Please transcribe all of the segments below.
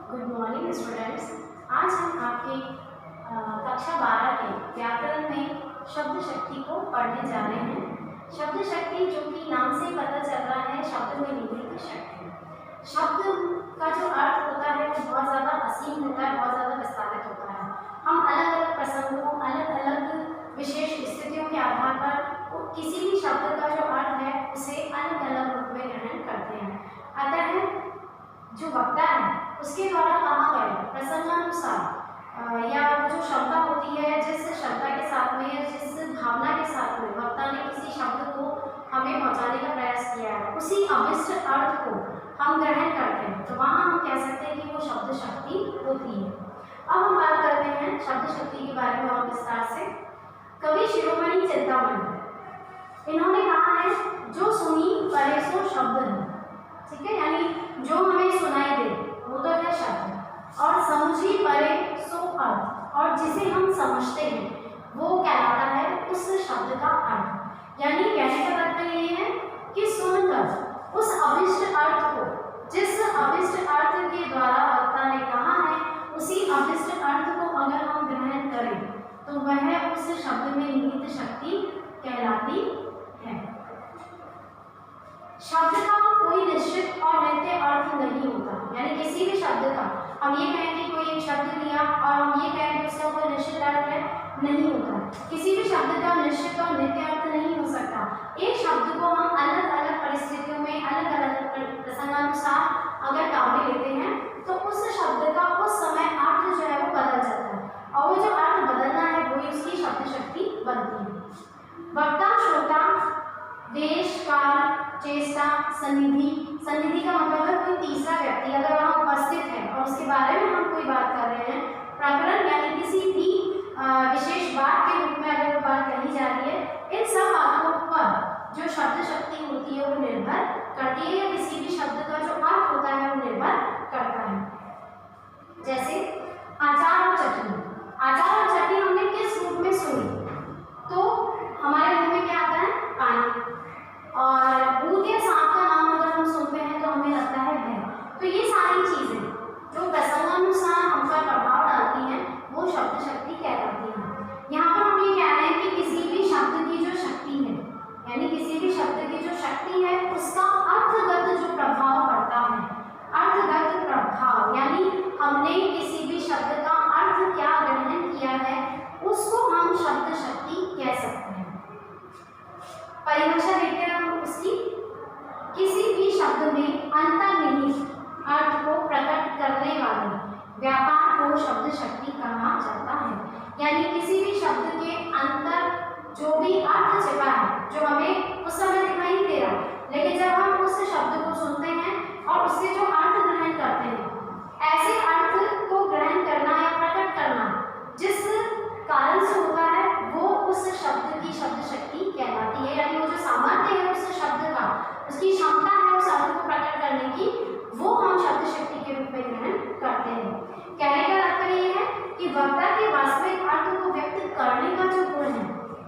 Good morning students. आज हम आपके कक्षा 12 के व्याकरण में शब्द शक्ति को पढ़ने जा रहे हैं। शब्द शक्ति जो कि नाम से पता चल रहा है, शब्द में निहित शक्ति। शब्द का जो अर्थ होता है वो बहुत ज़्यादा असीम होता है, बहुत ज़्यादा विस्तारित होता है। हम अलग अलग प्रसंगों, अलग अलग विशेष स्थितियों के आधार पर किसी भी शब्द का जो अर्थ है उसे अलग अलग रूप में ग्रहण करते हैं। अतः जो वक्ता है उसके द्वारा कहा गया प्रसंगानुसार या जो क्षमता होती है, जिस क्षमता के साथ में या जिस भावना के साथ में वक्ता ने किसी शब्द को हमें पहुंचाने का प्रयास किया है, उसी अभिष्ट अर्थ को हम ग्रहण करते हैं, तो वहाँ हम कह सकते हैं कि वो शब्द शक्ति होती है। अब हम बात करते हैं शब्द शक्ति के बारे में और विस्तार से। कवि शिरोमणि चिंतामणि इन्होंने कहा है, जो सुनी परे सो शब्द है। ठीक है, यानी जो हमें सुनाई दे वो तो है शब्द, और समझी परे सो अर्थ, और जिसे हम समझते हैं वो कहलाता है उस शब्द का अर्थ। यानी कहने का तात्पर्य ये है कि सुनकर उस अभिष्ट अर्थ को, जिस अभिष्ट अर्थ के द्वारा वक्ता ने कहा है, उसी अभिष्ट अर्थ को अगर हम ग्रहण करें तो वह उस शब्द में निहित शक्ति कहलाती है। शब्द का कोई निश्चित और नित्य अर्थ नहीं होता, यानी किसी भी शब्द का हम ये कहें कि कोई एक शब्द लिया और हम ये कहें कि उसका कोई निश्चित अर्थ है, नहीं होता। किसी भी शब्द का निश्चित और नित्य अर्थ नहीं हो सकता। एक शब्द को हम अलग अलग परिस्थितियों में, अलग अलग प्रसंगानुसार अगर काम में लेते हैं तो उस शब्द का उस समय अर्थ जो है वो बदल जाता है, और वो जो अर्थ बदलना है वही उसकी शब्द शक्ति बनती है। वक्ता, श्रोता, देश, काल, चेष्टा, सन्निधि। सन्निधि का मतलब है कोई तीसरा व्यक्ति अगर वहाँ उपस्थित है और उसके बारे में हम कोई बात कर रहे हैं। प्रकरण यानी किसी भी विशेष बात के रूप में अगर वो बात कही जा रही है, इन सब बातों पर जो शब्द शक्ति होती है वो निर्भर करती है, या किसी भी शब्द का जो अर्थ होता है वो निर्भर करता है। जैसे आचार और चटनी। आचार और चटनी हमने किस रूप में सुनी, तो हमारे मुंह में क्या आता है? पानी। और भूत या सांप का नाम अगर हम सुनते हैं तो हमें लगता है भय। तो ये सारी चीजें जो प्रसंगानुसार हम पर प्रभाव डालती हैं वो शब्द शक्ति कहलाती हैं। यहाँ पर हम ये कह रहे हैं कि किसी भी शब्द की जो शक्ति है, यानी किसी भी शब्द की जो शक्ति है उसका अर्थगत जो प्रभाव पड़ता है, अर्थगत प्रभाव यानी हमने किसी भी शब्द का अर्थ क्या ग्रहण किया है उसको हम शब्द शक्ति कह सकते हैं। परिभाषा देखते हैं हम उसकी। किसी भी शब्द में अंतर्निहित अर्थ को प्रकट करने वाले व्यापार को शब्द शक्ति कहा जाता है। यानी किसी भी शब्द के अंतर जो भी अर्थ छिपा है, जो हमें उस समय दिखाई नहीं दे रहा, लेकिन जब हम उस शब्द को सुनते हैं और उससे जो अर्थ ग्रहण करते हैं, ऐसे अर्थ को ग्रहण करना या प्रकट करना जिस कारण से होता है वो उस शब्द की शब्द शक्ति कहलाती है। यानी वो जो सामर्थ्य है उस शब्द का, उसकी क्षमता है उस अर्थ को प्रकट करने की, वो हम शब्द शक्ति के रूप में ग्रहण करते हैं। कहने का तात्पर्य ये है कि वक्ता के वास्तविक अर्थ को व्यक्त करने का जो गुण है,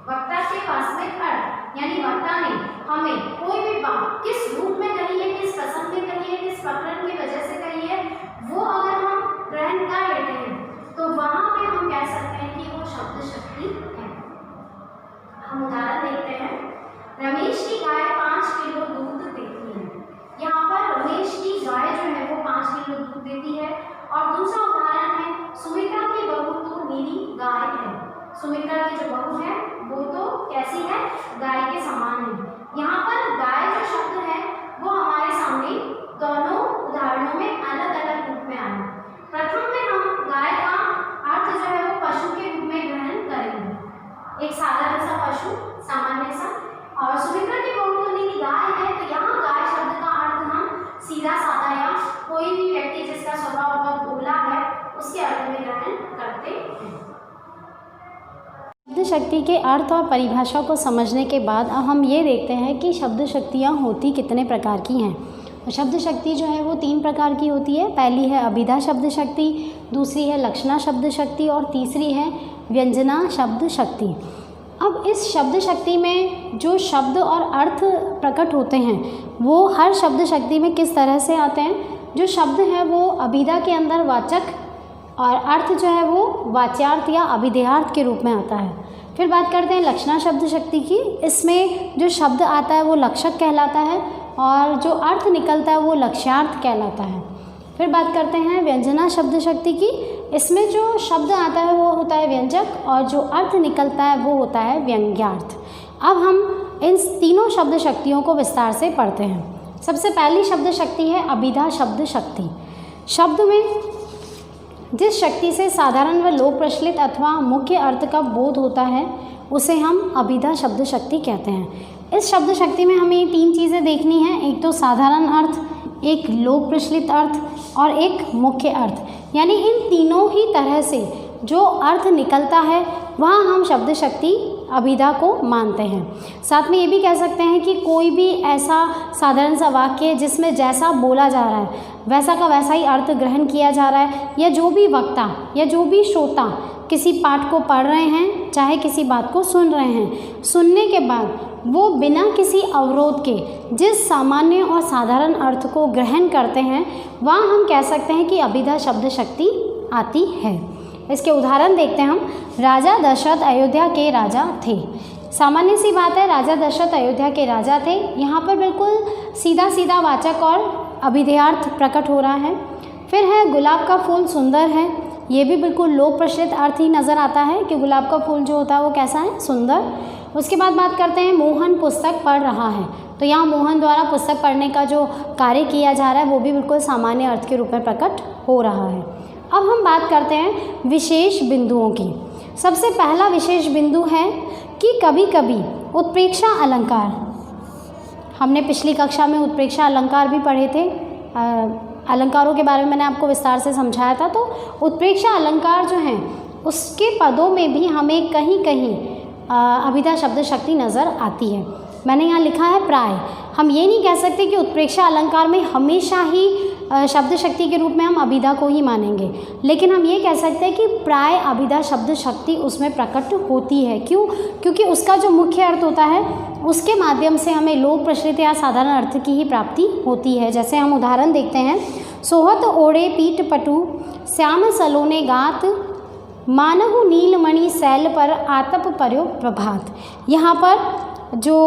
वक्ता के वास्तविक अर्थ यानी वक्ता ने हमें कोई भी बात किस रूप में कही है, किस प्रसंग में कही है, किस प्रकरण की वजह से कही है, वो अगर हम ग्रहण कर लेते हैं तो वहाँ पे हम कह सकते हैं कि वो शब्द शक्ति है। हम उदाहरण देखते हैं। रमेश की गाय 5 किलो दूध देती है। यहाँ पर रमेश की गाय जो है वो 5 किलो दूध देती है। और दूसरा उदाहरण है, सुमित्रा की बहू तो मेरी गाय है। सुमित्रा की जो बहू है वो तो कैसी है? गाय के समान है। यहाँ पर गाय जो शब्द है वो हमारे सामने दोनों उदाहरणों में अलग अलग रूप में आया। प्रथम में हम गाय का अर्थ जो है वो पशु के रूप में ग्रहण करेंगे, एक साधारण सा पशु, सामान्य सा। और सुमित्रा की बहू तो मेरी गाय है, तो यहाँ गाय शब्द का अर्थ हम सीधा साधा या कोई भी व्यक्ति जिसका स्वभाव बहुत भोला है उसके अर्थ में ग्रहण करते हैं। शब्द शक्ति के अर्थ और परिभाषा को समझने के बाद अब हम ये देखते हैं कि शब्द शक्तियाँ होती कितने प्रकार की हैं। शब्द शक्ति जो है वो 3 प्रकार की होती है। पहली है अभिधा शब्द शक्ति, दूसरी है लक्षणा शब्द शक्ति और तीसरी है व्यंजना शब्द शक्ति। अब इस शब्द शक्ति में जो शब्द और अर्थ प्रकट होते हैं वो हर शब्द शक्ति में किस तरह से आते हैं, जो शब्द है वो अभिधा के अंदर वाचक और अर्थ जो है वो वाच्यार्थ या अभिधेयार्थ के रूप में आता है। फिर बात करते हैं लक्षणा शब्द शक्ति की। इसमें जो शब्द आता है वो लक्षक कहलाता है और जो अर्थ निकलता है वो लक्ष्यार्थ कहलाता है। फिर बात करते हैं व्यंजना शब्द शक्ति की। इसमें जो शब्द आता है वो होता है व्यंजक और जो अर्थ निकलता है वो होता है व्यंग्यार्थ। अब हम इन तीनों शब्द शक्तियों को विस्तार से पढ़ते हैं। सबसे पहली शब्द शक्ति है अभिधा शब्द शक्ति। शब्द में जिस शक्ति से साधारण व लोक प्रचलित अथवा मुख्य अर्थ का बोध होता है उसे हम अभिधा शब्द शक्ति कहते हैं। इस शब्द शक्ति में हमें 3 चीज़ें देखनी हैं, एक तो साधारण अर्थ, एक लोक प्रचलित अर्थ और एक मुख्य अर्थ। यानी इन तीनों ही तरह से जो अर्थ निकलता है वहाँ हम शब्द शक्ति अभिधा को मानते हैं। साथ में ये भी कह सकते हैं कि कोई भी ऐसा साधारण सा वाक्य जिसमें जैसा बोला जा रहा है वैसा का वैसा ही अर्थ ग्रहण किया जा रहा है, या जो भी वक्ता या जो भी श्रोता किसी पाठ को पढ़ रहे हैं चाहे किसी बात को सुन रहे हैं, सुनने के बाद वो बिना किसी अवरोध के जिस सामान्य और साधारण अर्थ को ग्रहण करते हैं वहाँ हम कह सकते हैं कि अभिधा शब्द शक्ति आती है। इसके उदाहरण देखते हैं हम। राजा दशरथ अयोध्या के राजा थे। सामान्य सी बात है, राजा दशरथ अयोध्या के राजा थे। यहाँ पर बिल्कुल सीधा सीधा वाचक और अभिधेयार्थ प्रकट हो रहा है। फिर है गुलाब का फूल सुंदर है। ये भी बिल्कुल लोक प्रचलित अर्थ ही नज़र आता है कि गुलाब का फूल जो होता है वो कैसा है, सुंदर। उसके बाद बात करते हैं मोहन पुस्तक पढ़ रहा है। तो यहाँ मोहन द्वारा पुस्तक पढ़ने का जो कार्य किया जा रहा है वो भी बिल्कुल सामान्य अर्थ के रूप में प्रकट हो रहा है। अब हम बात करते हैं विशेष बिंदुओं की। सबसे पहला विशेष बिंदु है कि कभी कभी उत्प्रेक्षा अलंकार, हमने पिछली कक्षा में उत्प्रेक्षा अलंकार भी पढ़े थे, अलंकारों के बारे में मैंने आपको विस्तार से समझाया था। तो उत्प्रेक्षा अलंकार जो हैं उसके पदों में भी हमें कहीं कहीं अभिधा शब्द शक्ति नज़र आती है। मैंने यहाँ लिखा है प्राय। हम ये नहीं कह सकते कि उत्प्रेक्षा अलंकार में हमेशा ही शब्द शक्ति के रूप में हम अभिधा को ही मानेंगे, लेकिन हम ये कह सकते हैं कि प्राय अभिधा शब्द शक्ति उसमें प्रकट होती है। क्यों? क्योंकि उसका जो मुख्य अर्थ होता है उसके माध्यम से हमें लोक प्रचलित या साधारण अर्थ की ही प्राप्ति होती है। जैसे हम उदाहरण देखते हैं। सोहत ओढ़े पीठ पटु श्याम सलोने गात मानहु नीलमणि शैल पर आतप पर्यो प्रभात। यहाँ पर जो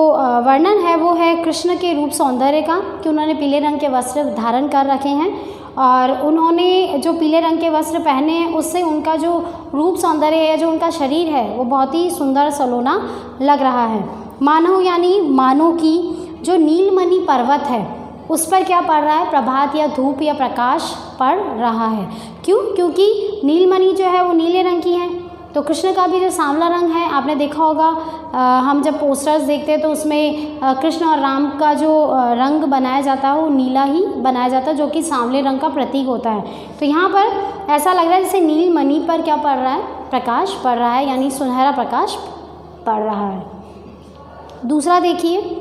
वर्णन है वो है कृष्ण के रूप सौंदर्य का, कि उन्होंने पीले रंग के वस्त्र धारण कर रखे हैं और उन्होंने जो पीले रंग के वस्त्र पहने हैं उससे उनका जो रूप सौंदर्य है, जो उनका शरीर है वो बहुत ही सुंदर सलोना लग रहा है। मानव यानी मानो की जो नीलमणि पर्वत है उस पर क्या पड़ रहा है, प्रभात या धूप या प्रकाश पड़ रहा है। क्यों? क्योंकि नीलमणि जो है वो नीले रंग की है। तो कृष्ण का भी जो सांवला रंग है, आपने देखा होगा हम जब पोस्टर्स देखते हैं तो उसमें कृष्ण और राम का जो रंग बनाया जाता है वो नीला ही बनाया जाता है, जो कि सांवले रंग का प्रतीक होता है। तो यहाँ पर ऐसा लग रहा है जैसे नीलमणि पर क्या पड़ रहा है, प्रकाश पड़ रहा है, यानी सुनहरा प्रकाश पड़ रहा है। दूसरा देखिए,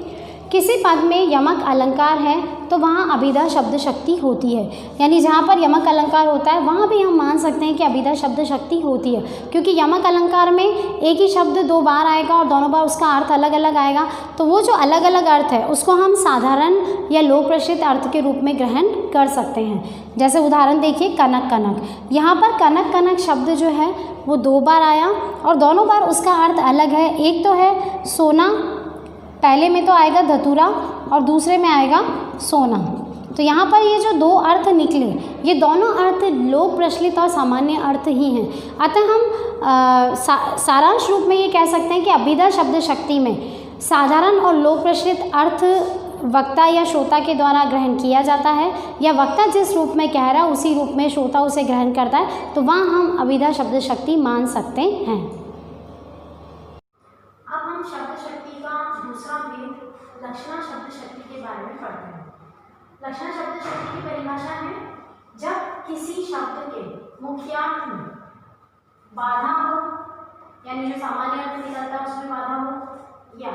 किसी पद में यमक अलंकार है तो वहाँ अभिधा शब्द शक्ति होती है। यानी जहाँ पर यमक अलंकार होता है वहाँ भी हम मान सकते हैं कि अभिधा शब्द शक्ति होती है, क्योंकि यमक अलंकार में एक ही शब्द 2 बार आएगा और दोनों बार उसका अर्थ अलग अलग आएगा। तो वो जो अलग अलग अर्थ है उसको हम साधारण या लोक प्रचलित अर्थ के रूप में ग्रहण कर सकते हैं। जैसे उदाहरण देखिए, कनक कनक। यहाँ पर कनक कनक शब्द जो है वो 2 बार आया और दोनों बार उसका अर्थ अलग है। एक तो है सोना, पहले में तो आएगा धतूरा और दूसरे में आएगा सोना। तो यहाँ पर ये जो 2 अर्थ निकले ये दोनों अर्थ लोक प्रचलित और सामान्य अर्थ ही हैं। अतः हम सारांश रूप में ये कह सकते हैं कि अभिधा शब्द शक्ति में साधारण और लोक प्रचलित अर्थ वक्ता या श्रोता के द्वारा ग्रहण किया जाता है, या वक्ता जिस रूप में कह रहा है उसी रूप में श्रोता उसे ग्रहण करता है, तो वहाँ हम अभिधा शब्द शक्ति मान सकते हैं। अब हम शब्द शक्ति का दूसरा भेद लक्षणा शब्द शक्ति के बारे में पढ़ते हैं। लक्षणा शब्द शक्ति की परिभाषा है जब किसी शब्द के मुख्यार्थ में बाधा हो, यानी जो सामान्य अर्थ निकलता है उसमें बाधा हो, या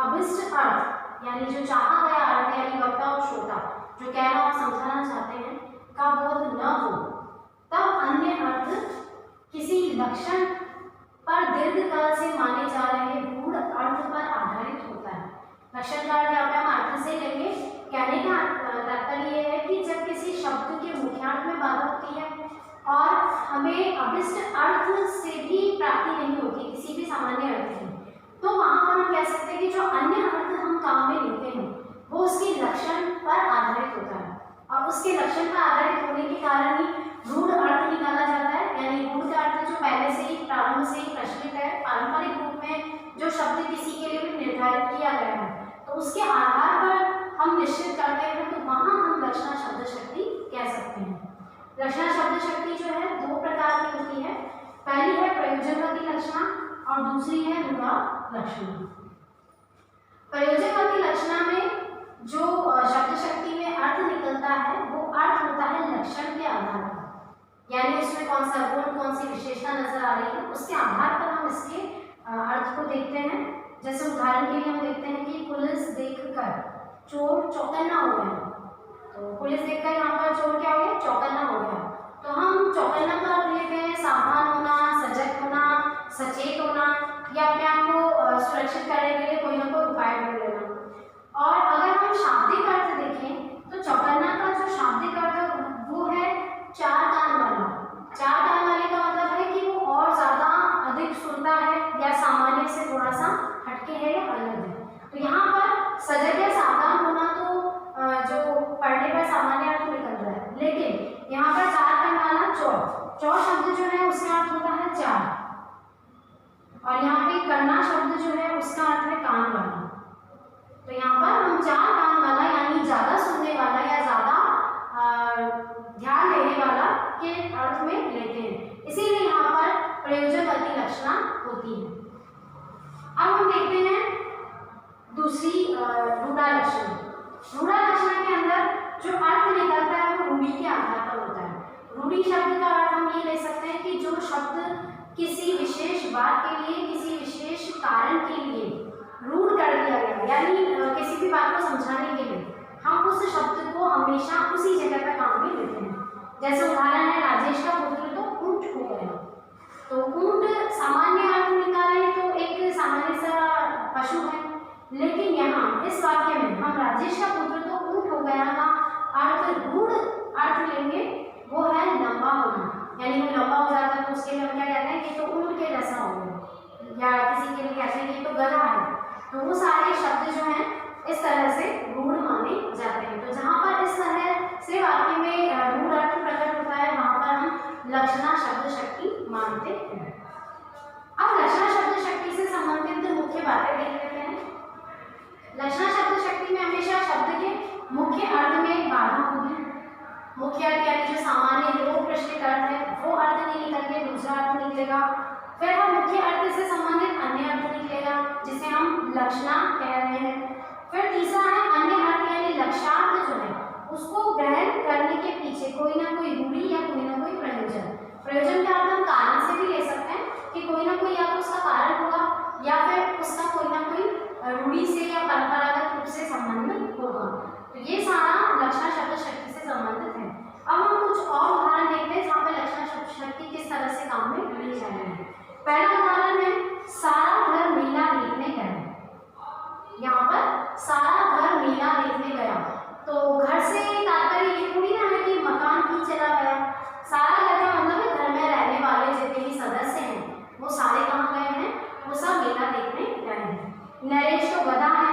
अभिष्ट अर्थ यानी जो चाहा गया अर्थ यानी वक्ता और श्रोता जो कहना और समझाना चाहते हैं का बोध न हो, तब अन्य अर्थ किसी लक्षण पर दीर्घकाल से माने जा रहे गूढ़ अर्थ पर आधारित होता है। लक्षण का अर्थ यहाँ पे हम अर्थ से लेंगे। कहने का तात्पर्य यह है कि जब किसी शब्द के मुख्यार्थ में बाधा होती है और हमें अभिष्ट अर्थ से भी प्राप्ति नहीं होती किसी भी सामान्य अर्थ की, तो वहाँ पर हम कह सकते हैं कि जो अन्य अर्थ हम काम में लेते हैं वो उसके लक्षण पर आधारित होता है और उसके लक्षण पर आधारित होने के कारण ही रूढ़ अर्थ निकाला जाता है। यानी रूढ़ का अर्थ जो पहले से ही प्रारंभ से ही प्रचलित है, पारंपरिक रूप में जो शब्द किसी के लिए भी निर्धारित किया गया है, तो उसके आधार पर हम निश्चित करते हैं, तो वहाँ हम लक्षणा शब्द शक्ति कह सकते हैं। लक्षणा शब्द शक्ति जो है दो प्रकार की होती है, पहली है प्रयोजनवती लक्षणा और दूसरी है रूढ़ा लक्षणा। प्रयोजनवती लक्षणा में जो शब्द शक्ति में अर्थ निकलता है वो अर्थ होता है लक्षण के आधार पर, यानी उसमें कौन सा गुण कौन सी विशेषता नजर आ रही है उसके आधार पर हम इसके अर्थ को देखते हैं। जैसे उदाहरण के लिए हम देखते हैं कि पुलिस देखकर चोर चौकन्ना हो गया, तो पुलिस देखकर यहाँ पर चोर क्या हो गया, चौकन्ना हो गया। तो हम चौकन्ना का अर्थ लेते हैं सावधान होना, सजग होना, सचेत होना या अपने आप को सुरक्षित करने के लिए कोई ना कोई उपाय ढूंढ लेना। और अगर हम शाब्दिक अर्थ देखें तो चौकन्ना का जो शाब्दिक अर्थ वो है चार कान वाला। चार कान वाले का मतलब है कि वो और ज्यादा अधिक सुनता है या सामान्य से थोड़ा सा हटके है या अलग है। तो यहाँ पर सजग या सावधान होना तो जो पढ़ने पर सामान्य अर्थ निकल रहा है, लेकिन यहाँ पर चार कान वाला चौर, चौर शब्द जो है उसका अर्थ होता है चार, और यहाँ पे कन्ना शब्द जो है उसका अर्थ है कान वाला। तो यहाँ पर हम चार कान वाला यानी ज्यादा सुनने वाला या ज्यादा ध्यान देने वाला के अर्थ में लेते हैं, इसीलिए यहाँ पर प्रयोजनवती लक्षणा होती है। अब हम देखते हैं दूसरी रूढ़ा लक्षण। रूढ़ा लक्षण के अंदर जो अर्थ निकलता है वो रूढ़ी के आधार पर होता है। रूढ़ी शब्द का अर्थ हम ये ले सकते हैं कि जो शब्द किसी विशेष बात के लिए किसी विशेष कारण के लिए रूढ़ कर दिया गया, यानी किसी भी बात को समझाने के लिए हम उस शब्द को हमेशा उसी जगह पर काम में लेते हैं। जैसे उदाहरण है राजेश का पुत्र तो ऊंट हो गया, तो ऊंट सामान्य अर्थ निकाले तो एक सामान्य सा पशु है, लेकिन यहाँ इस वाक्य में हम राजेश का पुत्र तो ऊंट हो गया का अर्थ रूढ़ अर्थ लेंगे, वो है लंबा होना, यानी वो लंबा हो जाता है तो उसके लिए हम क्या कहते हैं कि तो ऊंट के जैसा हो गया, या किसी के लिए कहते हैं कि तो गधा है। तो वो सारे शब्द जो हैं इस तरह से रूढ़ माने जाते हैं। तो जहाँ पर इस तरह से वाक्य में रूढ़ अर्थ प्रकट होता है वहाँ पर हम लक्षणा शब्द शक्ति मानते हैं। अब लक्षणा शब्द शक्ति से संबंधित मुख्य बातें देख लेते हैं। लक्षणा शब्द शक्ति में हमेशा शब्द के मुख्य अर्थ में बाधा होगी। मुख्य अर्थ यानी जो सामान्य लोक प्रचलित अर्थ है वो अर्थ नहीं निकल के दूसरा अर्थ निकलेगा, फिर हम मुख्य अर्थ से संबंधित अन्य अर्थ निकलेगा जिसे हम लक्षणा कह रहे हैं। फिर तीसरा है अन्य अर्थ यानी लक्ष्यार्थ जो है उसको ग्रहण करने के पीछे कोई ना कोई रूढ़ी या कोई ना कोई प्रयोजन। प्रयोजन का अर्थ हम कारण से भी ले सकते हैं कि कोई ना कोई या तो उसका कारण होगा या फिर उसका कोई ना कोई रूढ़ी से या परंपरागत रूप से संबंधित होगा। तो ये सारा लक्षणा शब्द शक्ति से संबंधित है। अब हम कुछ और उदाहरण देखते हैं जहाँ पे लक्षणा शब्द शक्ति किस तरह से काम में ली जा रही है। पहला उदाहरण है सारा घर मेला देखने गया। यहाँ पर सारा घर मेला देखने गया, तो घर से तात्पर्य ये थोड़ी ना है कि मकान ही चला गया। सारा घर का मतलब है घर में रहने वाले जितने भी सदस्य हैं वो सारे कहाँ गए हैं, वो सब मेला देखने गए हैं। नरेश तो गधा है,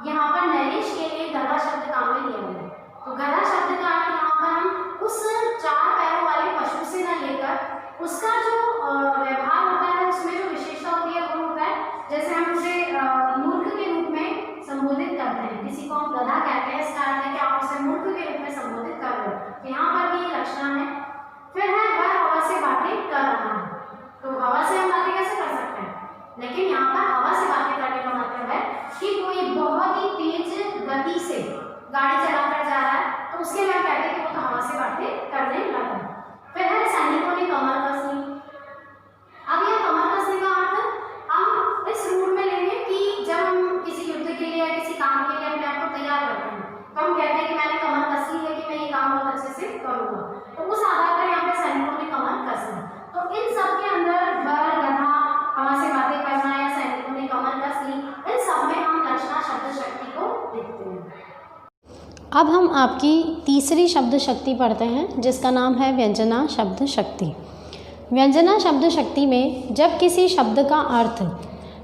यहाँ पर नरेश के लिए गधा शब्द काम में लिया गया है। तो गधा शब्द का अर्थ यहाँ पर हम उस चार पैरों वाले पशु से न लेकर उसका जो व्यवहार होता है उसमें जो विशेषता होती है वो होता है, जैसे हम उसे मूर्ख के रूप में संबोधित करते हैं, किसी को हम गधा कहते हैं, इसका अर्थ है कि आप उसे मूर्ख के रूप में संबोधित कर रहे हो। यहाँ पर भी ये लक्षण है। फिर है वह हवा से बातें कर रहा है, तो हवा से हम बातें कैसे कर सकते हैं, लेकिन यहाँ पर हवा से बातें करने का मतलब है कि कोई बहुत ही तेज गति से गाड़ी चलाकर जा रहा है तो उसके लिए हम कहते हैं कि वो तो हवा से बातें करने लगा। फिर है सैनिकों ने कमर कस ली। अब यह कमर कसने का अर्थ हम इस रूप में लेंगे कि जब हम किसी युद्ध के लिए या किसी काम के लिए अपने आप को तैयार करते हैं तो हम कहते हैं कि मैंने कमर कस ली है कि मैं ये काम बहुत अच्छे से करूँगा, तो उस आधार पर यहाँ पे सैनिकों ने कमर कस ली। तो इन सब के अंदर घर, गधा, हवा से बातें करना या सैनिकों ने कमर कस ली, इन सब में हम लक्षणा शब्द शक्ति को देखते हैं। अब हम आपकी तीसरी शब्द शक्ति पढ़ते हैं जिसका नाम है व्यंजना शब्द शक्ति। व्यंजना शब्द शक्ति में जब किसी शब्द का अर्थ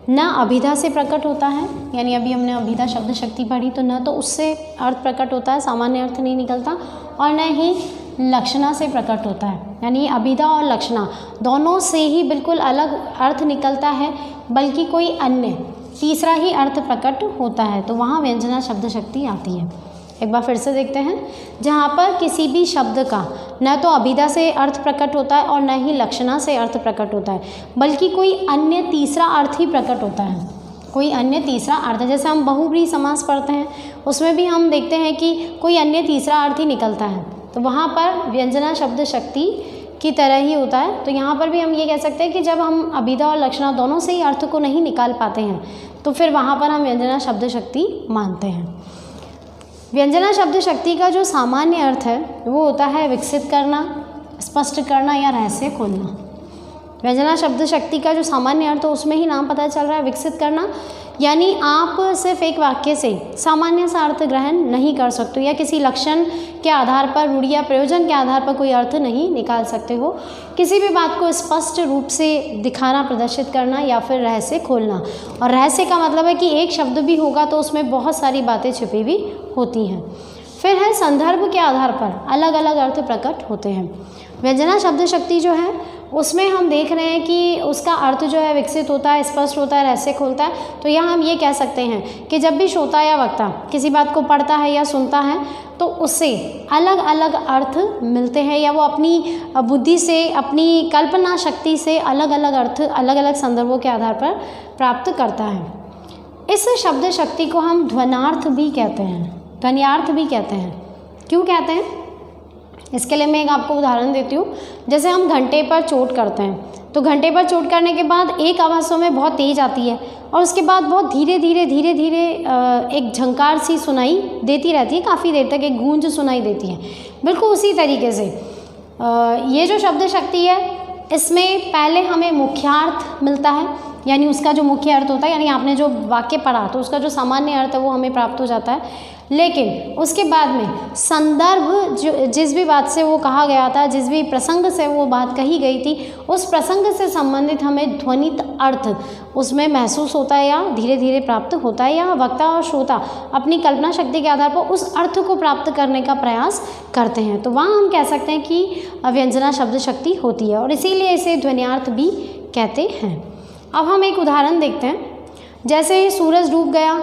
न अभिधा से प्रकट होता है, यानी अभी हमने अभिधा शब्द शक्ति पढ़ी तो न तो उससे अर्थ प्रकट होता है, सामान्य अर्थ नहीं निकलता, और न ही लक्षणा से प्रकट होता है, यानी अभिधा और लक्षणा दोनों से ही बिल्कुल अलग अर्थ निकलता है, बल्कि कोई अन्य तीसरा ही अर्थ प्रकट होता है, तो वहाँ व्यंजना शब्द शक्ति आती है। एक बार फिर से देखते हैं, जहाँ पर किसी भी शब्द का न तो अभिधा से अर्थ प्रकट होता है और न ही लक्षणा से अर्थ प्रकट होता है, बल्कि कोई अन्य तीसरा अर्थ ही प्रकट होता है, कोई अन्य तीसरा अर्थ। जैसे हम बहुब्रीहि समास पढ़ते हैं उसमें भी हम देखते हैं कि कोई अन्य तीसरा अर्थ ही निकलता है, तो वहाँ पर व्यंजना शब्द शक्ति की तरह ही होता है। तो यहाँ पर भी हम ये कह सकते हैं कि जब हम अभिधा और लक्षणा दोनों से ही अर्थ को नहीं निकाल पाते हैं तो फिर वहाँ पर हम व्यंजना शब्द शक्ति मानते हैं। व्यंजना शब्द शक्ति का जो सामान्य अर्थ है वो होता है विकसित करना, स्पष्ट करना या रहस्य खोलना। व्यंजना शब्द शक्ति का जो सामान्य अर्थ है उसमें ही नाम पता चल रहा है विकसित करना, यानी आप सिर्फ एक वाक्य से सामान्य सा अर्थ ग्रहण नहीं कर सकते या किसी लक्षण के आधार पर, रूढ़ि या प्रयोजन के आधार पर कोई अर्थ नहीं निकाल सकते हो। किसी भी बात को स्पष्ट रूप से दिखाना, प्रदर्शित करना या फिर रहस्य खोलना। और रहस्य का मतलब है कि एक शब्द भी होगा तो उसमें बहुत सारी बातें छिपी हुई होती हैं। फिर है संदर्भ के आधार पर अलग अलग अर्थ प्रकट होते हैं। व्यंजना शब्द शक्ति जो है उसमें हम देख रहे हैं कि उसका अर्थ जो है विकसित होता है, स्पष्ट होता है, रहस्य खोलता है। तो यहाँ हम ये कह सकते हैं कि जब भी श्रोता या वक्ता किसी बात को पढ़ता है या सुनता है तो उससे अलग अलग अर्थ मिलते हैं, या वो अपनी बुद्धि से, अपनी कल्पना शक्ति से अलग अलग अर्थ अलग अलग संदर्भों के आधार पर प्राप्त करता है। इस शब्द शक्ति को हम ध्वन्यार्थ भी कहते हैं, ध्वन्यार्थ भी कहते हैं। क्यों कहते हैं? इसके लिए मैं एक आपको उदाहरण देती हूँ। जैसे हम घंटे पर चोट करते हैं तो घंटे पर चोट करने के बाद एक आवाज़ में बहुत तेज़ आती है और उसके बाद बहुत धीरे धीरे एक झंकार सी सुनाई देती रहती है, काफ़ी देर तक एक गूंज सुनाई देती है। बिल्कुल उसी तरीके से ये जो शब्द शक्ति है इसमें पहले हमें मुख्यार्थ मिलता है, यानी उसका जो मुख्य अर्थ होता है, यानी आपने जो वाक्य पढ़ा तो उसका जो सामान्य अर्थ है वो हमें प्राप्त हो जाता है। लेकिन उसके बाद में संदर्भ, जो जिस भी बात से वो कहा गया था, जिस भी प्रसंग से वो बात कही गई थी, उस प्रसंग से संबंधित हमें ध्वनित अर्थ उसमें महसूस होता है या धीरे धीरे प्राप्त होता है, या वक्ता और श्रोता अपनी कल्पना शक्ति के आधार पर उस अर्थ को प्राप्त करने का प्रयास करते हैं। तो वहाँ हम कह सकते हैं कि व्यंजना शब्द शक्ति होती है और इसीलिए इसे ध्वन्यार्थ भी कहते हैं। अब हम एक उदाहरण देखते हैं। जैसे ही सूरज डूब गया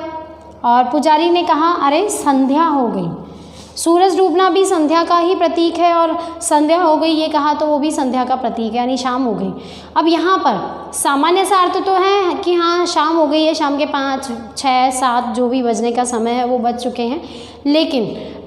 और पुजारी ने कहा अरे संध्या हो गई। सूरज डूबना भी संध्या का ही प्रतीक है और संध्या हो गई ये कहा तो वो भी संध्या का प्रतीक है, यानी शाम हो गई। अब यहाँ पर सामान्य सा अर्थ तो है कि हाँ शाम हो गई है, शाम के 5, 6, 7 जो भी बजने का समय है वो बज चुके हैं। लेकिन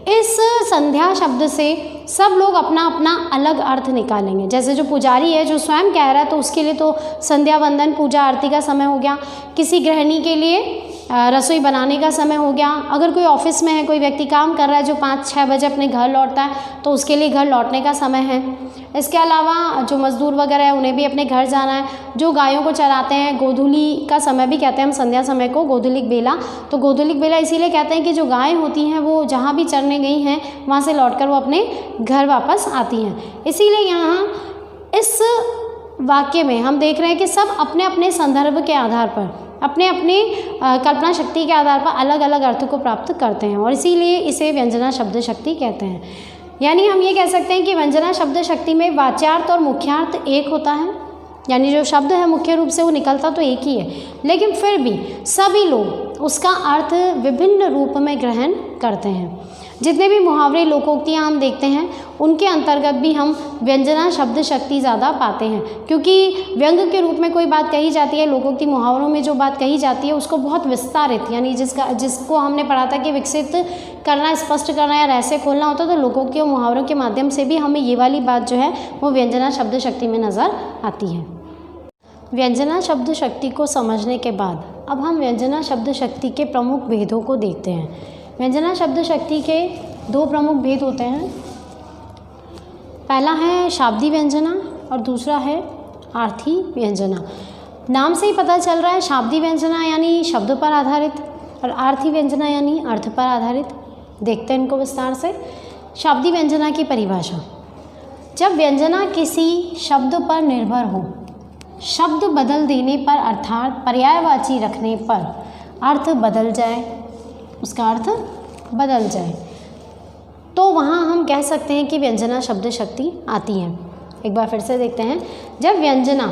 इस संध्या शब्द से सब लोग अपना अपना अलग अर्थ निकालेंगे। जैसे जो पुजारी है जो स्वयं कह रहा है तो उसके लिए तो संध्या वंदन पूजा आरती का समय हो गया, किसी गृहिणी के लिए रसोई बनाने का समय हो गया, अगर कोई ऑफिस में है, कोई व्यक्ति काम कर रहा है जो 5-6 बजे अपने घर लौटता है तो उसके लिए घर लौटने का समय है। इसके अलावा जो मज़दूर वगैरह है उन्हें भी अपने घर जाना है। जो गायों को चराते हैं, गोधूली का समय भी कहते हैं हम संध्या समय को, गोधूलिक बेला। तो गोधूलिक बेला इसीलिए कहते हैं कि जो गायें होती हैं वो जहाँ भी चरने गई हैं वहाँ से लौटकर वो अपने घर वापस आती हैं। इसीलिए यहाँ इस वाक्य में हम देख रहे हैं कि सब अपने अपने संदर्भ के आधार पर, अपने अपने कल्पना शक्ति के आधार पर अलग अलग अर्थ को प्राप्त करते हैं और इसीलिए इसे व्यंजना शब्द शक्ति कहते हैं। यानी हम ये कह सकते हैं कि व्यंजना शब्द शक्ति में वाच्यार्थ और मुख्यार्थ एक होता है, यानी जो शब्द है मुख्य रूप से वो निकलता तो एक ही है, लेकिन फिर भी सभी लोग उसका अर्थ विभिन्न रूप में ग्रहण करते हैं। जितने भी मुहावरे, लोकोक्तियाँ हम देखते हैं उनके अंतर्गत भी हम व्यंजना शब्द शक्ति ज़्यादा पाते हैं, क्योंकि व्यंग के रूप में कोई बात कही जाती है, लोकोक्ति मुहावरों में जो बात कही जाती है उसको बहुत विस्तारित, यानी जिसको हमने पढ़ा था कि विकसित करना, स्पष्ट करना या रहस्य खोलना होता है, तो लोकोक्ति और मुहावरों के माध्यम से भी हमें ये वाली बात जो है वो व्यंजना शब्द शक्ति में नज़र आती है। व्यंजना शब्द शक्ति को समझने के बाद अब हम व्यंजना शब्द शक्ति के प्रमुख भेदों को देखते हैं। व्यंजना शब्द शक्ति के 2 प्रमुख भेद होते हैं। पहला है शाब्दी व्यंजना और दूसरा है आर्थी व्यंजना। नाम से ही पता चल रहा है, शाब्दी व्यंजना यानी शब्द पर आधारित और आर्थी व्यंजना यानी अर्थ पर आधारित। देखते हैं इनको विस्तार से। शाब्दिक व्यंजना की परिभाषा। जब व्यंजना किसी शब्द पर निर्भर हो, शब्द बदल देने पर अर्थात पर्यायवाची रखने पर अर्थ बदल जाए, उसका अर्थ बदल जाए, तो वहाँ हम कह सकते हैं कि व्यंजना शब्द शक्ति आती है। एक बार फिर से देखते हैं। जब व्यंजना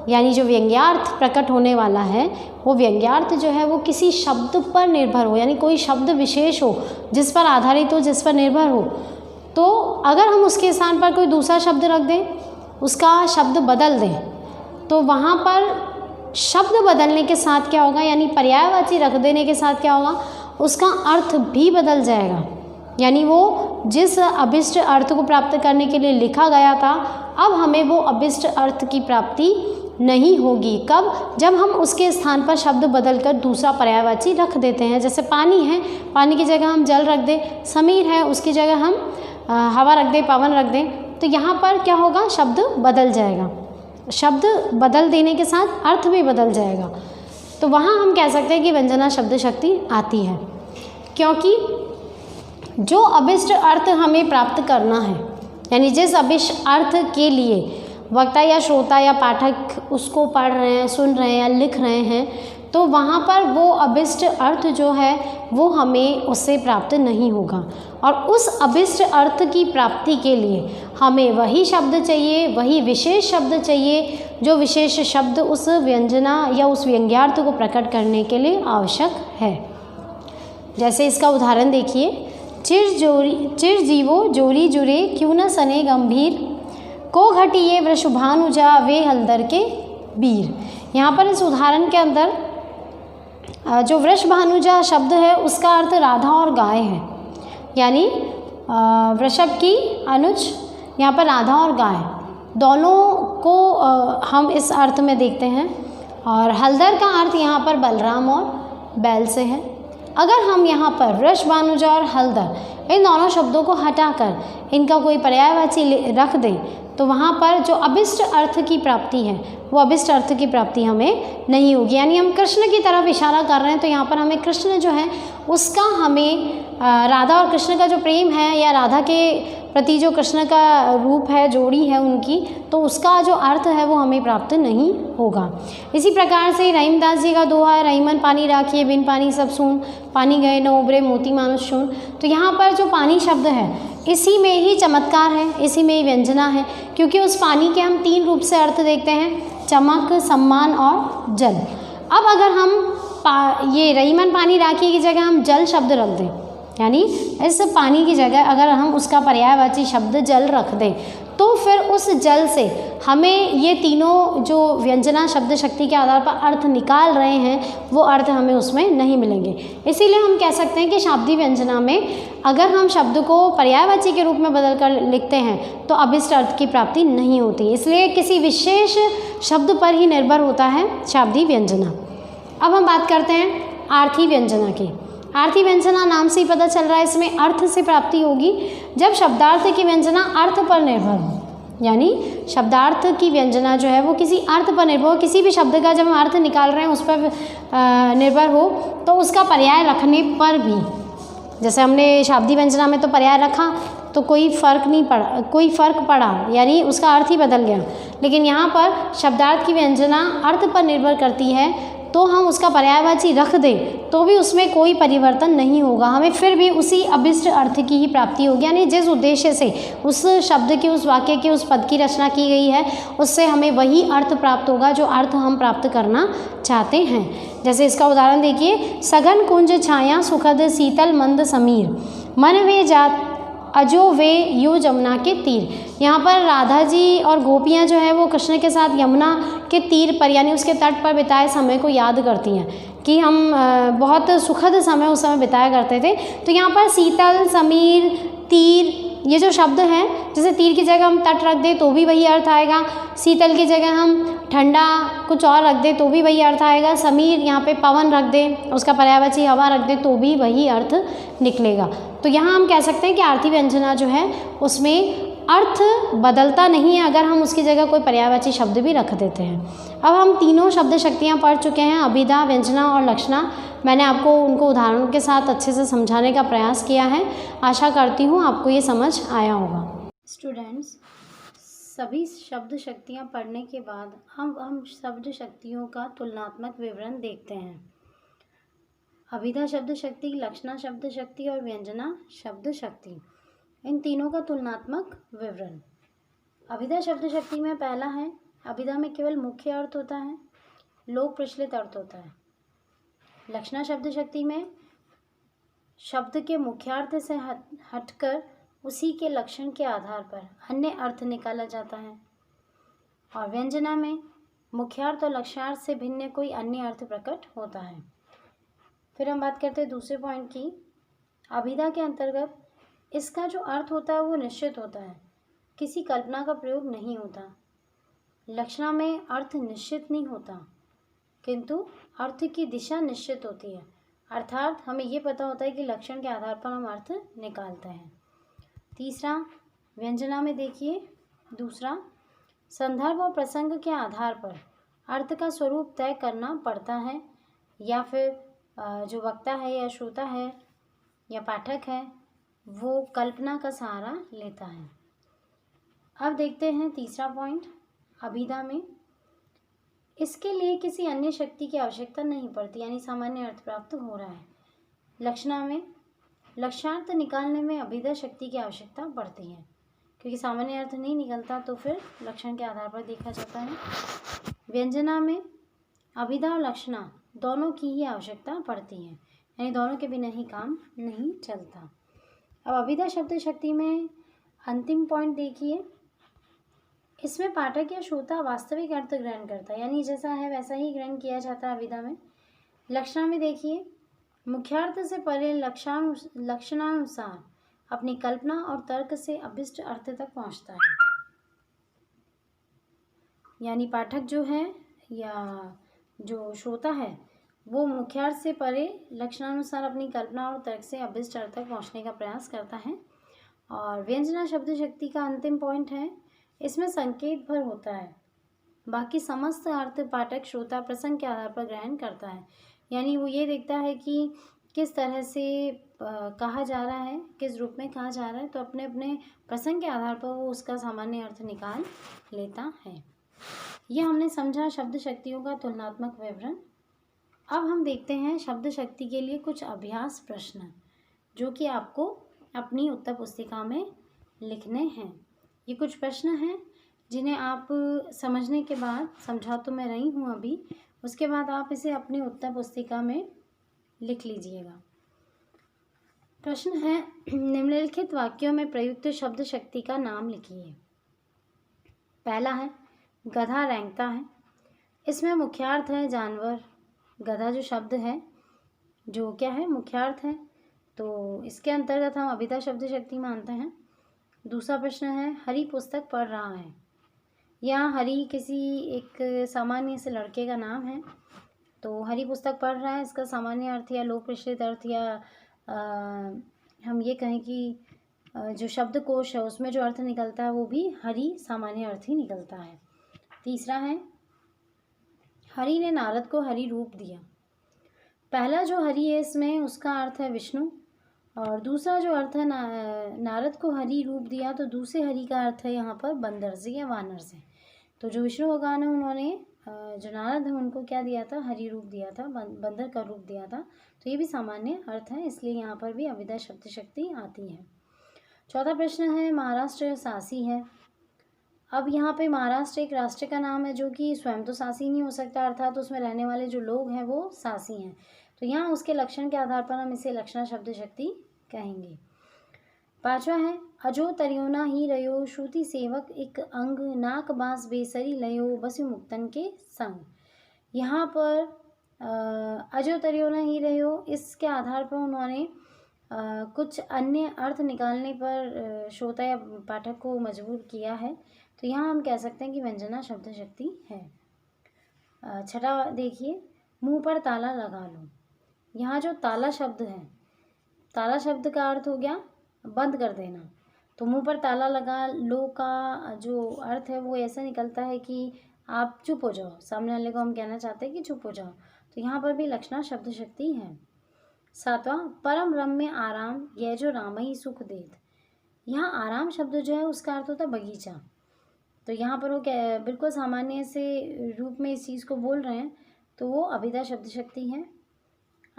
यानी जो व्यंग्यार्थ प्रकट होने वाला है, वो व्यंग्यार्थ जो है वो किसी शब्द पर निर्भर हो, यानी कोई शब्द विशेष हो जिस पर आधारित हो, जिस पर निर्भर हो, तो अगर हम उसके स्थान पर कोई दूसरा शब्द रख दें, उसका शब्द बदल दें, तो वहाँ पर शब्द बदलने के साथ क्या होगा, यानी पर्यायवाची रख देने के साथ क्या होगा, उसका अर्थ भी बदल जाएगा। यानी वो जिस अभिष्ट अर्थ को प्राप्त करने के लिए लिखा गया था, अब हमें वो अभिष्ट अर्थ की प्राप्ति नहीं होगी। कब? जब हम उसके स्थान पर शब्द बदलकर दूसरा पर्यायवाची रख देते हैं। जैसे पानी है, पानी की जगह हम जल रख दें, समीर है उसकी जगह हम हवा रख दें, पवन रख दें, तो यहाँ पर क्या होगा, शब्द बदल जाएगा। शब्द बदल देने के साथ अर्थ भी बदल जाएगा। तो वहाँ हम कह सकते हैं कि व्यंजना शब्द शक्ति आती है, क्योंकि जो अभिष्ट अर्थ हमें प्राप्त करना है, यानी जिस अभिष्ट अर्थ के लिए वक्ता या श्रोता या पाठक उसको पढ़ रहे हैं, सुन रहे हैं या लिख रहे हैं, तो वहाँ पर वो अभिष्ट अर्थ जो है वो हमें उससे प्राप्त नहीं होगा। और उस अभिष्ट अर्थ की प्राप्ति के लिए हमें वही शब्द चाहिए, वही विशेष शब्द चाहिए, जो विशेष शब्द उस व्यंजना या उस व्यंग्यार्थ को प्रकट करने के लिए आवश्यक है। जैसे इसका उदाहरण देखिए। चिर जीवो जोरी जुरे क्यों न सने गंभीर, को घटिए वृषभानुजा वे हलदर के बीर। यहाँ पर इस उदाहरण के अंदर जो वृषभानुजा शब्द है उसका अर्थ राधा और गाय है, यानी वृषभ की अनुज, यहाँ पर राधा और गाय दोनों को हम इस अर्थ में देखते हैं। और हलदर का अर्थ यहाँ पर बलराम और बैल से है। अगर हम यहाँ पर वृषभानुजा और हलदर इन दोनों शब्दों को हटाकर इनका कोई पर्यायवाची रख दें, तो वहाँ पर जो अभिष्ट अर्थ की प्राप्ति है वो अभिष्ट अर्थ की प्राप्ति हमें नहीं होगी। यानी हम कृष्ण की तरफ इशारा कर रहे हैं, तो यहाँ पर हमें कृष्ण जो है उसका, हमें राधा और कृष्ण का जो प्रेम है या राधा के प्रति जो कृष्ण का रूप है, जोड़ी है उनकी, तो उसका जो अर्थ है वो हमें प्राप्त नहीं होगा। इसी प्रकार से रहीमदास जी का दोहा है, रहीमन पानी राखिए बिन पानी सब सून, पानी गए न उबरे मोती मानुष शून। तो यहाँ पर जो पानी शब्द है इसी में ही चमत्कार है, इसी में ही व्यंजना है, क्योंकि उस पानी के हम 3 रूप से अर्थ देखते हैं, चमक, सम्मान और जल। अब अगर हम ये रहीमन पानी राखिए की जगह हम जल शब्द रख दें, यानी इस पानी की जगह अगर हम उसका पर्यायवाची शब्द जल रख दें, तो फिर उस जल से हमें ये तीनों जो व्यंजना शब्द शक्ति के आधार पर अर्थ निकाल रहे हैं वो अर्थ हमें उसमें नहीं मिलेंगे। इसीलिए हम कह सकते हैं कि शाब्दिक व्यंजना में अगर हम शब्द को पर्यायवाची के रूप में बदल कर लिखते हैं तो अभिष्ट अर्थ की प्राप्ति नहीं होती। इसलिए किसी विशेष शब्द पर ही निर्भर होता है शाब्दिक व्यंजना। अब हम बात करते हैं आर्थी व्यंजना की। आर्थी व्यंजना नाम से ही पता चल रहा है इसमें अर्थ से प्राप्ति होगी। जब शब्दार्थ की व्यंजना अर्थ पर निर्भर हो, यानी शब्दार्थ की व्यंजना जो है वो किसी अर्थ पर निर्भर हो, किसी भी शब्द का जब हम अर्थ निकाल रहे हैं उस पर निर्भर हो, तो उसका पर्याय रखने पर भी, जैसे हमने शाब्दिक व्यंजना में तो पर्याय रखा तो कोई फ़र्क पड़ा, यानी उसका अर्थ ही बदल गया। लेकिन यहाँ पर शब्दार्थ की व्यंजना अर्थ पर निर्भर करती है, तो हम उसका पर्यायवाची रख दें तो भी उसमें कोई परिवर्तन नहीं होगा, हमें फिर भी उसी अभिष्ट अर्थ की ही प्राप्ति होगी। यानी जिस उद्देश्य से उस शब्द की, उस वाक्य की, उस पद की रचना की गई है, उससे हमें वही अर्थ प्राप्त होगा जो अर्थ हम प्राप्त करना चाहते हैं। जैसे इसका उदाहरण देखिए। सघन कुंज छाया सुखद शीतल मंद समीर, मन वे जात अजो वे यो जमुना के तीर। यहाँ पर राधा जी और गोपियाँ जो है वो कृष्ण के साथ यमुना के तीर पर, यानी उसके तट पर बिताए समय को याद करती हैं कि हम बहुत सुखद समय उस समय बिताया करते थे। तो यहाँ पर शीतल, समीर, तीर, ये जो शब्द हैं, जैसे तीर की जगह हम तट रख दें तो भी वही अर्थ आएगा, शीतल की जगह हम ठंडा कुछ और रख दें तो भी वही अर्थ आएगा, समीर यहाँ पे पवन रख दें, उसका पर्यायवाची हवा रख दें तो भी वही अर्थ निकलेगा। तो यहाँ हम कह सकते हैं कि आर्थी व्यंजना जो है उसमें अर्थ बदलता नहीं है अगर हम उसकी जगह कोई पर्यायवाची शब्द भी रख देते हैं। अब हम तीनों शब्द शक्तियाँ पढ़ चुके हैं, अभिधा, व्यंजना और लक्षणा। मैंने आपको उनको उदाहरणों के साथ अच्छे से समझाने का प्रयास किया है। आशा करती हूँ आपको ये समझ आया होगा। स्टूडेंट्स, सभी शब्द शक्तियाँ पढ़ने के बाद हम शब्द शक्तियों का तुलनात्मक विवरण देखते हैं। अभिधा शब्द शक्ति, लक्षणा शब्द शक्ति और व्यंजना शब्द शक्ति, इन तीनों का तुलनात्मक विवरण। अभिधा शब्द शक्ति में पहला है, अभिधा में केवल मुख्य अर्थ होता है, लोक प्रचलित अर्थ होता है। लक्षणा शब्द शक्ति में शब्द के मुख्यार्थ से हटकर उसी के लक्षण के आधार पर अन्य अर्थ निकाला जाता है। और व्यंजना में मुख्यार्थ और लक्ष्यार्थ से भिन्न कोई अन्य अर्थ प्रकट होता है। फिर हम बात करते हैं दूसरे पॉइंट की। अभिधा के अंतर्गत इसका जो अर्थ होता है वो निश्चित होता है, किसी कल्पना का प्रयोग नहीं होता। लक्षणा में अर्थ निश्चित नहीं होता, किंतु अर्थ की दिशा निश्चित होती है, अर्थात हमें ये पता होता है कि लक्षण के आधार पर हम अर्थ निकालते हैं। तीसरा, व्यंजना में देखिए, दूसरा, संदर्भ और प्रसंग के आधार पर अर्थ का स्वरूप तय करना पड़ता है, या फिर जो वक्ता है या श्रोता है या पाठक है वो कल्पना का सहारा लेता है। अब देखते हैं तीसरा पॉइंट। अभिधा में इसके लिए किसी अन्य शक्ति की आवश्यकता नहीं पड़ती, यानी सामान्य अर्थ प्राप्त हो रहा है। लक्षणा में लक्ष्यार्थ निकालने में अभिधा शक्ति की आवश्यकता पड़ती है, क्योंकि सामान्य अर्थ नहीं निकलता तो फिर लक्षण के आधार पर देखा जाता है। व्यंजना में अभिधा और लक्षणा दोनों की ही आवश्यकता पड़ती है, यानी दोनों के बिना ही काम नहीं चलता। अब अभिधा शब्द शक्ति में अंतिम पॉइंट देखिए, इसमें पाठक या श्रोता वास्तविक अर्थ ग्रहण करता है, यानी जैसा है वैसा ही ग्रहण किया जाता है अभिधा में। लक्षणा में देखिए, मुख्यार्थ से परे लक्षणानुसार अपनी कल्पना और तर्क से अभिष्ट अर्थ तक पहुंचता है, यानी पाठक जो है या जो श्रोता है वो मुख्यार्थ से परे लक्षणानुसार अपनी कल्पना और तर्क से अभिष्ट अर्थ तक पहुँचने का प्रयास करता है। और व्यंजना शब्द शक्ति का अंतिम पॉइंट है, इसमें संकेत भर होता है, बाकी समस्त अर्थ पाठक श्रोता प्रसंग के आधार पर ग्रहण करता है, यानी वो ये देखता है कि किस तरह से कहा जा रहा है, किस रूप में कहा जा रहा है, तो अपने अपने प्रसंग के आधार पर वो उसका सामान्य अर्थ निकाल लेता है। ये हमने समझा शब्द शक्तियों का तुलनात्मक विवरण। अब हम देखते हैं शब्द शक्ति के लिए कुछ अभ्यास प्रश्न, जो कि आपको अपनी उत्तर पुस्तिका में लिखने हैं। ये कुछ प्रश्न हैं जिन्हें आप समझने के बाद, समझा तो मैं रही हूँ अभी, उसके बाद आप इसे अपनी उत्तर पुस्तिका में लिख लीजिएगा। प्रश्न है, निम्नलिखित वाक्यों में प्रयुक्त शब्द शक्ति का नाम लिखिए। पहला है, गधा रेंगता है। इसमें मुख्यार्थ है जानवर। गधा जो शब्द है जो क्या है, मुख्यार्थ है, तो इसके अंतर्गत हम अभिधा शब्द शक्ति मानते हैं। दूसरा प्रश्न है, हरी पुस्तक पढ़ रहा है। यहाँ हरी किसी एक सामान्य से लड़के का नाम है, तो हरी पुस्तक पढ़ रहा है, इसका सामान्य अर्थ या लोक प्रचलित अर्थ या हम ये कहें कि जो शब्दकोश है उसमें जो अर्थ निकलता है वो भी हरी सामान्य अर्थ ही निकलता है। तीसरा है, हरि ने नारद को हरि रूप दिया। पहला जो हरि है इसमें उसका अर्थ है विष्णु, और दूसरा जो अर्थ है नारद को हरि रूप दिया, तो दूसरे हरि का अर्थ है यहाँ पर बंदर से या वानर से। तो जो विष्णु भगवान है उन्होंने जो नारद है उनको क्या दिया था, हरि रूप दिया था, बंदर का रूप दिया था, तो ये भी सामान्य अर्थ है, इसलिए यहाँ पर भी अभिधा शब्द शक्ति आती है। चौथा प्रश्न है, महाराष्ट्र सासी है। अब यहाँ पे महाराष्ट्र एक राष्ट्र का नाम है जो कि स्वयं तो सासी नहीं हो सकता, अर्थात उसमें रहने वाले जो लोग हैं वो सासी हैं, तो यहाँ उसके लक्षण के आधार पर हम इसे लक्षणा शब्द शक्ति कहेंगे। पांचवा है, अजो तरियोना ही रयो श्रुति सेवक एक अंग नाक बांस बेसरी लयो बसु मुक्तन के संग। यहाँ पर अजो तरियोना ही रयो, इसके आधार पर उन्होंने कुछ अन्य अर्थ निकालने पर श्रोता या पाठक को मजबूर किया है, तो यहाँ हम कह सकते हैं कि व्यंजना शब्द शक्ति है। छठा देखिए, मुंह पर ताला लगा लो। यहाँ जो ताला शब्द है, ताला शब्द का अर्थ हो गया बंद कर देना, तो मुंह पर ताला लगा लो का जो अर्थ है वो ऐसा निकलता है कि आप चुप हो जाओ, सामने वाले को हम कहना चाहते हैं कि चुप हो जाओ। तो यहाँ पर भी लक्षणा शब्द शक्ति है। 7वां, परम रम्य आराम यह जो रामई सुख देत। यहाँ आराम शब्द जो है उसका अर्थ होता है बगीचा। तो यहाँ पर वो बिल्कुल सामान्य से रूप में इस चीज़ को बोल रहे हैं, तो वो अभिधा शब्द शक्ति है।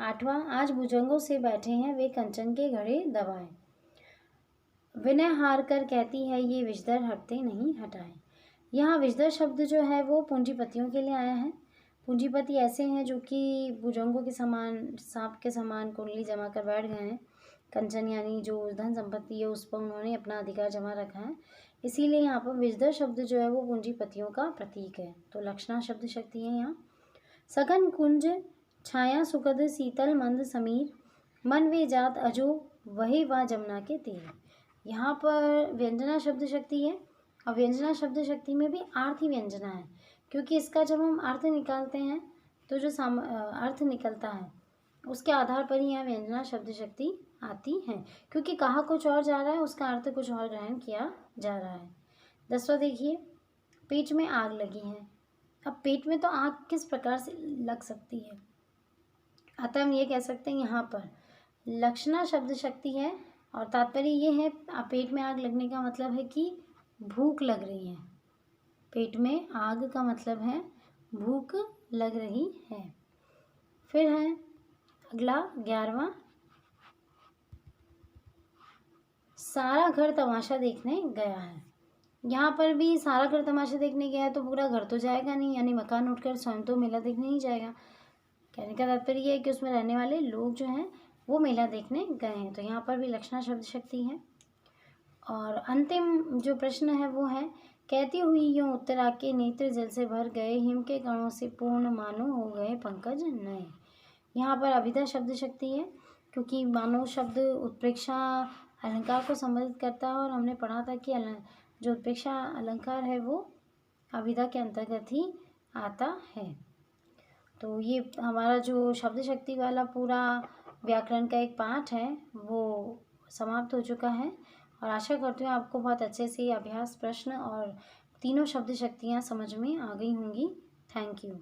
8वां, आज भुजंगों से बैठे हैं वे कंचन के घड़े दबाए। विनय हार कर कहती है ये विषधर हटते नहीं हटाए। यहाँ विषधर शब्द जो है वो पूंजीपतियों के लिए आया है। पूंजीपति ऐसे हैं जो कि भुजंगों के समान, सांप के समान कुंडली जमा कर बैठ गए हैं। कंचन यानी जो धन संपत्ति है उस पर उन्होंने अपना अधिकार जमा रखा है, इसीलिए यहाँ पर विषधर शब्द जो है वो पूंजीपतियों का प्रतीक है। तो लक्षणा शब्द शक्ति है यहाँ। सघन कुंज छाया सुखद शीतल मंद समीर मन वे जात अजो वही वा जमुना के तीर। यहाँ पर व्यंजना शब्द शक्ति है, और व्यंजना शब्द शक्ति में भी आर्थी व्यंजना है, क्योंकि इसका जब हम अर्थ निकालते हैं तो जो अर्थ निकलता है उसके आधार पर ही यहाँ व्यंजना शब्द शक्ति आती है, क्योंकि कहा कुछ और जा रहा है, उसका अर्थ कुछ और ग्रहण किया जा रहा है। 10वां देखिए, पेट में आग लगी है। अब पेट में तो आग किस प्रकार से लग सकती है, अतः हम ये कह सकते हैं यहाँ पर लक्षणा शब्द शक्ति है, और तात्पर्य ये है पेट में आग लगने का मतलब है कि भूख लग रही है। पेट में आग का मतलब है भूख लग रही है। फिर है अगला 11वां, सारा घर तमाशा देखने गया है। यहाँ पर भी सारा घर तमाशा देखने गया है, तो पूरा घर तो जाएगा नहीं, यानी मकान उठकर स्वयं तो मेला देखने नहीं जाएगा। कहने का तात्पर्य ये है कि उसमें रहने वाले लोग जो हैं वो मेला देखने गए हैं। तो यहाँ पर भी लक्षणा शब्द शक्ति है। और अंतिम जो प्रश्न है वो है, कहती हुई यूँ उत्तरा के नेत्र जल से भर गए हिम के कणों से पूर्ण मानो हो गए पंकज नए। यहाँ पर अभिधा शब्द शक्ति है, क्योंकि मानो शब्द उत्प्रेक्षा अलंकार को संबोधित करता है, और हमने पढ़ा था कि जो उत्प्रेक्षा अलंकार है वो अभिधा के अंतर्गत ही आता है। तो ये हमारा जो शब्द शक्ति वाला पूरा व्याकरण का एक पाठ है वो समाप्त हो चुका है, और आशा करती हूँ आपको बहुत अच्छे से अभ्यास प्रश्न और तीनों शब्द शक्तियाँ समझ में आ गई होंगी। Thank you.